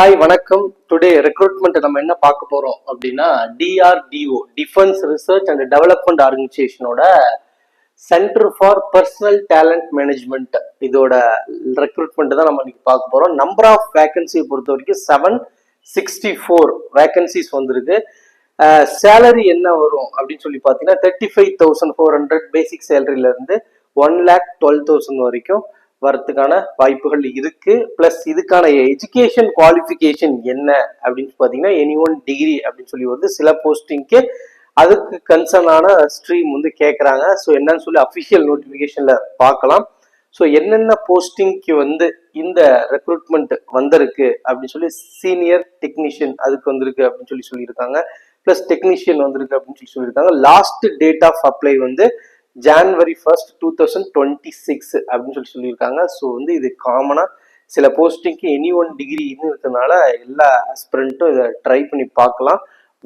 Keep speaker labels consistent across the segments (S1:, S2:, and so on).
S1: Hi வணக்கம். Today recruitment நம்ம என்ன பார்க்க போறோம் அப்படின்னா DRDO defence research and development ஆர்கனைசேஷனோட centre for personnel talent management இதோட ரெக்ரூட்மெண்ட் தான் நம்ம இன்னைக்கு பார்க்க போறோம். நம்பர் ஆஃப் வேகன்சியை பொறுத்த வரைக்கும் 764 வேகன்சிஸ் வந்திருக்கு. சேலரி என்ன வரும் அப்படின்னு சொல்லி பார்த்தீங்கன்னா 35,400 பேசிக் சேலரியில இருந்து 1,12,000 வரைக்கும் வரதுக்கான வாய்ப்புகள் இருக்கு. பிளஸ் இதுக்கான எஜுகேஷன் குவாலிஃபிகேஷன் என்ன அப்படின்னு பார்த்தீங்கன்னா எனி ஒன் டிகிரி அப்படின்னு சொல்லி வருது. சில போஸ்டிங்க்கு அதுக்கு கன்சர்னான ஸ்ட்ரீம் வந்து கேட்குறாங்க. ஸோ என்னன்னு சொல்லி அஃபிஷியல் நோட்டிஃபிகேஷன்ல பார்க்கலாம். ஸோ என்னென்ன போஸ்டிங்க்கு வந்து இந்த ரெக்ரூட்மெண்ட் வந்திருக்கு அப்படின்னு சொல்லி சீனியர் டெக்னீஷியன் அதுக்கு வந்திருக்கு அப்படின்னு சொல்லி சொல்லியிருக்காங்க. பிளஸ் டெக்னீஷியன் வந்திருக்கு அப்படின்னு சொல்லி சொல்லியிருக்காங்க. லாஸ்ட் டேட் ஆஃப் அப்ளை வந்து January 1st 2026 அப்படின்னு சொல்லி சொல்லியிருக்காங்க. ஸோ வந்து இது காமனா சில போஸ்டிங்க்கு எனி ஒன் டிகிரின்னு இருக்கிறதுனால எல்லா ஆஸ்பிரண்ட்டும் இதை ட்ரை பண்ணி பார்க்கலாம்.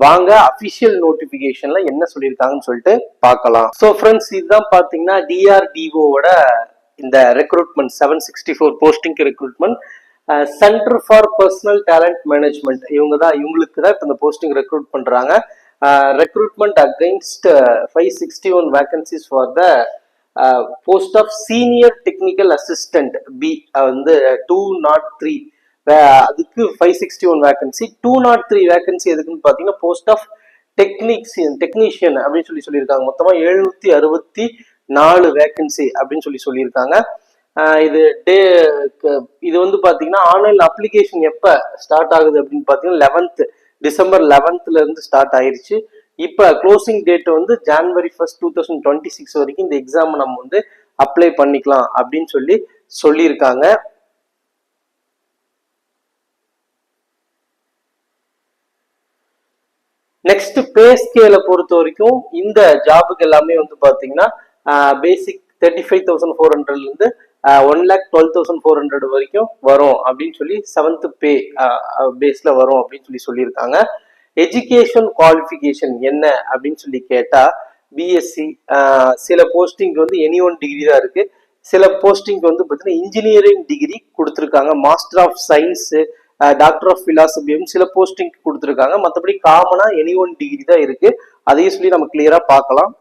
S1: வாங்க அஃபிஷியல் நோட்டிபிகேஷன்ல என்ன சொல்லியிருக்காங்கன்னு சொல்லிட்டு பார்க்கலாம். ஸோ ஃப்ரெண்ட்ஸ், இதுதான் பார்த்தீங்கன்னா டிஆர்டிஓட இந்த ரெக்ரூட்மெண்ட் 764 போஸ்டிங்க்கு recruitment. Centre for personnel talent management இவங்களுக்கு தான் இப்போ இந்த போஸ்டிங் ரெக்ரூட் பண்றாங்க. Recruitment against 561 vacancies for the post of senior technical assistant B வந்து 203 அதுக்கு 561 வேகன்சி. 203 வேகன்சி எதுக்குன்னு பார்த்தீங்கன்னா போஸ்ட் ஆஃப் டெக்னீஷியன் அப்படின்னு சொல்லியிருக்காங்க. மொத்தமாக 764 வேகன்சி அப்படின்னு சொல்லியிருக்காங்க. இது வந்து பார்த்தீங்கன்னா ஆன்லைன் அப்ளிகேஷன் எப்போ ஸ்டார்ட் ஆகுது அப்படின்னு பார்த்தீங்கன்னா December 11th இருந்து ஸ்டார்ட் ஆயிருச்சு. இப்போ க்ளோசிங் டேட் வந்து January 1st 2026 வரைக்கும் இந்த எக்ஸாம் நம்ம வந்து அப்ளை பண்ணிக்கலாம் அப்படின்னு சொல்லியிருக்காங்க. நெக்ஸ்ட் பே ஸ்கேலை பொறுத்த வரைக்கும் இந்த ஜாபுக்கு எல்லாமே வந்து பாத்தீங்கன்னா பேசிக் 35,400 இருந்து 1,12,400 வரைக்கும் வரும் அப்படின்னு சொல்லி 7th பே பேஸ்ல வரும் அப்படின்னு சொல்லியிருக்காங்க. எஜுகேஷன் குவாலிஃபிகேஷன் என்ன அப்படின்னு சொல்லி கேட்டா பிஎஸ்சி, சில போஸ்டிங் வந்து எனி ஒன் டிகிரி தான் இருக்கு. சில போஸ்டிங் வந்து பார்த்தீங்கன்னா இன்ஜினியரிங் டிகிரி கொடுத்துருக்காங்க. Master of science, doctor of பிலாசபியும் சில போஸ்டிங் கொடுத்துருக்காங்க. மற்றபடி காமனா எனி ஒன் டிகிரி தான் இருக்கு. அதையும் சொல்லி நம்ம கிளியரா பார்க்கலாம்.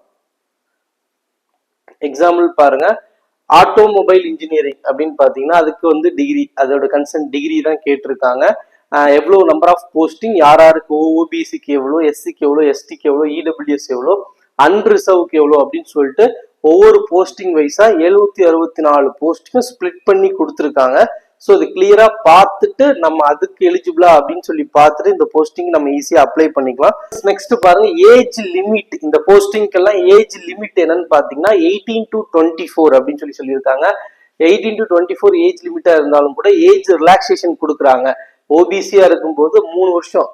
S1: எக்ஸாம்பிள் பாருங்க, ஆட்டோமொபைல் இன்ஜினியரிங் அப்படின்னு பார்த்தீங்கன்னா அதுக்கு வந்து டிகிரி, அதோட கன்சர்ன் டிகிரி தான் கேட்டிருக்காங்க. எவ்வளோ நம்பர் ஆஃப் போஸ்டிங், யாருக்கு ஓபிசிக்கு எவ்வளோ, எஸ்சிக்கு எவ்வளோ, எஸ்டிக்கு எவ்வளோ, இடபிள்யூஎஸ் எவ்வளோ, அன்ரிசர்வ்க்கு எவ்வளோ அப்படின்னு சொல்லிட்டு ஒவ்வொரு போஸ்டிங் வைஸா 764 போஸ்டிங்கும் ஸ்பிளிட் பண்ணி கொடுத்துருக்காங்க. ஸோ இது கிளியரா பார்த்துட்டு நம்ம அதுக்கு எலிஜிபிளா அப்படின்னு சொல்லி பார்த்துட்டு இந்த போஸ்டிங் நம்ம ஈஸியா அப்ளை பண்ணிக்கலாம். நெக்ஸ்ட் பாருங்க, ஏஜ் லிமிட். இந்த போஸ்டிங்க்கெல்லாம் ஏஜ் லிமிட் என்னன்னு பாத்தீங்கன்னா 18 to 24 அப்படின்னு சொல்லியிருக்காங்க. 18 to 24 ஏஜ் லிமிட்டா இருந்தாலும் கூட ஏஜ் ரிலாக்ஸேஷன் கொடுக்குறாங்க. ஓபிசியா இருக்கும்போது 3 வருஷம்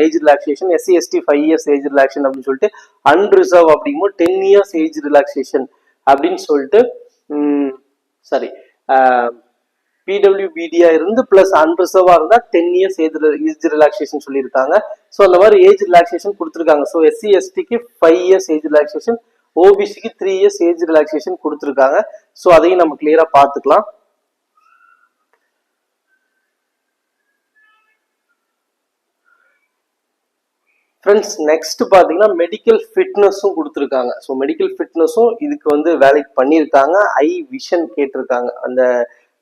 S1: age relaxation, SC ST 5 years age relaxation அப்படின்னு சொல்லிட்டு, அன்ரிசர்வ் அப்படிங்கும்போது 10 இயர்ஸ் ஏஜ் ரிலாக்ஸேஷன் அப்படின்னு சொல்லிட்டு சாரி பிடபிள்யூபிடியா இருந்து பிளஸ் அன்ரிசர்வா இருந்தா 10 இயர்ஸ் ஏஜ் ரிலாக்ஸேஷன் சொல்லியிருக்காங்க. ஸோ அந்த மாதிரி ஏஜ் ரிலாக்ஸேஷன் கொடுத்துருக்காங்க. ஸோ எஸ்சி எஸ்டிக்கு 5 இயர்ஸ் ஏஜ் ரிலாக்ஸேஷன், ஓபிசிக்கு 3 இயர்ஸ் ஏஜ் ரிலாக்ஸேஷன் கொடுத்துருக்காங்க. ஸோ அதையும் நம்ம கிளியரா பார்த்துக்கலாம். ஃப்ரெண்ட்ஸ், நெக்ஸ்ட் பார்த்தீங்கன்னா மெடிக்கல் ஃபிட்னஸும் கொடுத்துருக்காங்க. ஸோ மெடிக்கல் ஃபிட்னஸும் இதுக்கு வந்து வேலைக்கு பண்ணியிருக்காங்க. ஐ விஷன் கேட்டிருக்காங்க. அந்த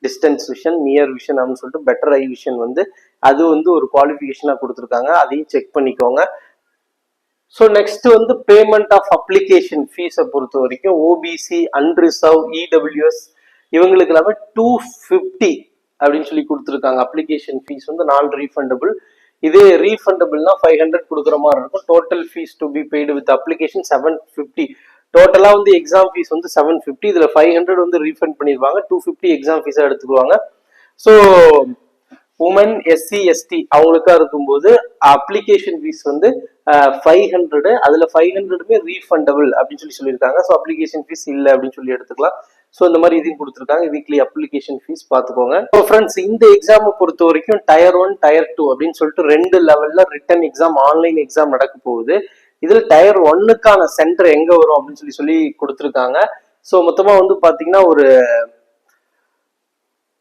S1: டிஸ்டன்ஸ் விஷன், நியர் விஷன் அப்படின்னு சொல்லிட்டு பெட்டர் ஐ விஷன் வந்து அது வந்து ஒரு குவாலிஃபிகேஷனாக கொடுத்துருக்காங்க. அதையும் செக் பண்ணிக்கோங்க. ஸோ நெக்ஸ்ட் வந்து பேமெண்ட் ஆஃப் அப்ளிகேஷன் ஃபீஸை பொறுத்த வரைக்கும் ஓபிசி, அன்ரிசர்வ், இடபிள்யூஎஸ் இவங்களுக்கு எல்லாமே 250 அப்படின்னு சொல்லி கொடுத்துருக்காங்க. அப்ளிகேஷன் ஃபீஸ் வந்து நான் ரீஃபண்டபிள். இதே ரீஃபண்டபிள்னா 500 கொடுக்குற மாதிரி இருக்கும். Total fees to be paid with application 750. டோட்டலா வந்து எக்ஸாம் ஃபீஸ் வந்து 750. இதுல 500 வந்து ரீஃபண்ட் பண்ணிடுவாங்க. 250 எக்ஸாம் ஃபீஸா எடுத்துக்குவாங்க. ஸோ உமன், எஸ்சி எஸ்டி அவங்களுக்கா இருக்கும்போது அப்ளிகேஷன் ஃபீஸ் வந்து 500. அதுல 500மே ரீஃபண்டபிள் அப்படின்னு சொல்லியிருக்காங்க. ஸோ அப்ளிகேஷன் ஃபீஸ் இல்லை அப்படின்னு சொல்லி எடுத்துக்கலாம். ஸோ இந்த மாதிரி இதையும் கொடுத்துருக்காங்க. வீக்லி அப்ளிகேஷன் ஃபீஸ் பார்த்துக்கோங்க. ஸோ ஃப்ரெண்ட்ஸ், இந்த எக்ஸாமை பொறுத்த வரைக்கும் டயர் 1, டயர் 2 அப்படின்னு சொல்லிட்டு 2 லெவல்ல ரிட்டன் எக்ஸாம், ஆன்லைன் எக்ஸாம் நடக்க போகுது. இதுல டயர் 1க்கான சென்டர் எங்க வரும் அப்படின்னு சொல்லி கொடுத்துருக்காங்க. ஸோ மொத்தமா வந்து பாத்தீங்கன்னா ஒரு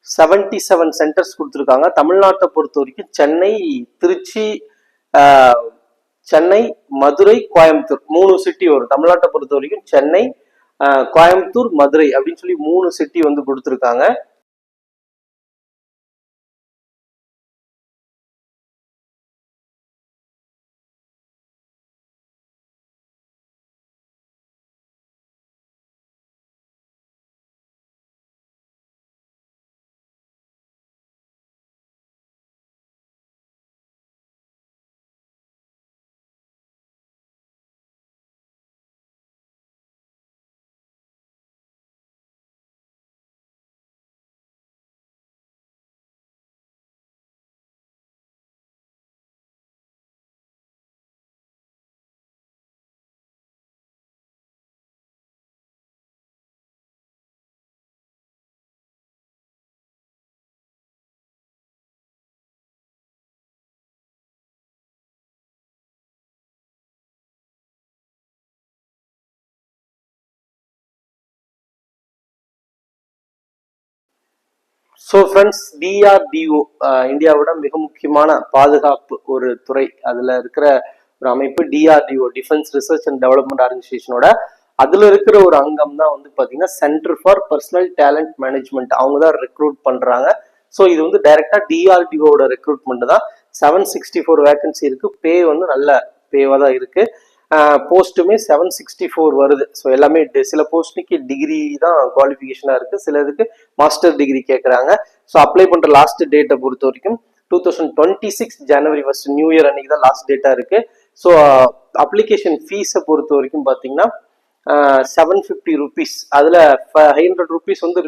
S1: 77 சென்டர்ஸ் கொடுத்துருக்காங்க. தமிழ்நாட்டை பொறுத்த வரைக்கும் திருச்சி, சென்னை, மதுரை, கோயம்புத்தூர் 3 சிட்டி வரும். தமிழ்நாட்டை பொறுத்த வரைக்கும் சென்னை, கோயம்புத்தூர், மதுரை அப்படின்னு சொல்லி 3 சிட்டி வந்து கொடுத்துருக்காங்க. ஸோ ஃப்ரெண்ட்ஸ், டிஆர்டிஓ இந்தியாவோட மிக முக்கியமான பாதுகாப்பு ஒரு துறை. அதுல இருக்கிற ஒரு அமைப்பு DRDO, defence research and development ஆர்கனைசேஷனோட அதுல இருக்கிற ஒரு அங்கம் தான் வந்து பாத்தீங்கன்னா centre for personnel talent management. அவங்க தான் ரெக்ரூட் பண்றாங்க. ஸோ இது வந்து டைரக்டா டிஆர்டிஓட ரெக்ரூட்மெண்ட் தான். 764 வேகன்சி இருக்கு. பே வந்து நல்ல பேவா தான் இருக்கு. போஸ்ட்டுமே 764 வருது. ஸோ எல்லாமே சில போஸ்ட்டுக்கு டிகிரி தான் குவாலிஃபிகேஷனாக இருக்கு, சில இதுக்கு மாஸ்டர் டிகிரி கேட்குறாங்க. ஸோ அப்ளை பண்ணுற லாஸ்ட் டேட்டை பொறுத்த வரைக்கும் 2026 ஜனவரி 1 நியூ இயர் அன்னைக்கு தான் லாஸ்ட் டேட்டா இருக்கு. ஸோ அப்ளிகேஷன் ஃபீஸை பொறுத்த வரைக்கும் பார்த்தீங்கன்னா 750 ருபீஸ். அதில் 500 ருபீஸ் வந்து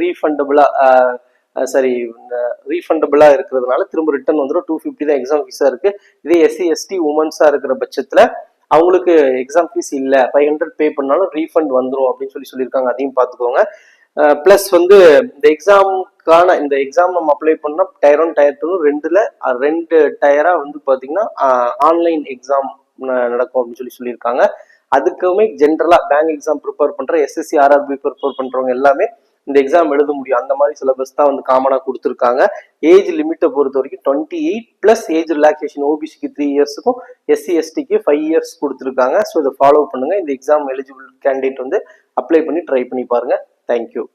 S1: ரீஃபண்டபிளா இருக்கிறதுனால திரும்ப ரிட்டர்ன் வந்துடும். 250 தான் எக்ஸாம் ஃபீஸா இருக்கு. இதே எஸ்சி எஸ்டி உமன்ஸா இருக்கிற பட்சத்துல அவங்களுக்கு எக்ஸாம் ஃபீஸ் இல்லை, 500 பே பண்ணாலும் ரீஃபண்ட் வந்துடும் அப்படின்னு சொல்லியிருக்காங்க. அதையும் பார்த்துக்கோங்க. பிளஸ் வந்து இந்த எக்ஸாம் நம்ம அப்ளை பண்ணோம் டயர் 1 டயர் 2 2 டயரா வந்து பாத்தீங்கன்னா ஆன்லைன் எக்ஸாம் நடக்கும் அப்படின்னு சொல்லியிருக்காங்க. அதுக்குமே ஜென்ரலா பேங்க் எக்ஸாம் ப்ரிப்பேர் பண்ற எஸ்எஸ்சி ஆர்ஆர்பி ப்ரிப்பேர் பண்றவங்க எல்லாமே இந்த எக்ஸாம் எழுத முடியும். அந்த மாதிரி சிலபஸ் தான் வந்து காமனா கொடுத்துருக்காங்க. ஏஜ் லிமிட்டை பொறுத்த வரைக்கும் 28 பிளஸ் ஏஜ் ரிலாக்ஸேஷன் ஓபிசிக்கு 3 இயர்ஸுக்கும் எஸ்சி எஸ்டிக்கு 5 இயர்ஸ் கொடுத்துருக்காங்க. ஸோ இதை ஃபாலோ பண்ணுங்க. இந்த எக்ஸாம் எலிஜிபிள் கேண்டிடேட் வந்து அப்ளை பண்ணி ட்ரை பண்ணி பாருங்க. தேங்க்யூ.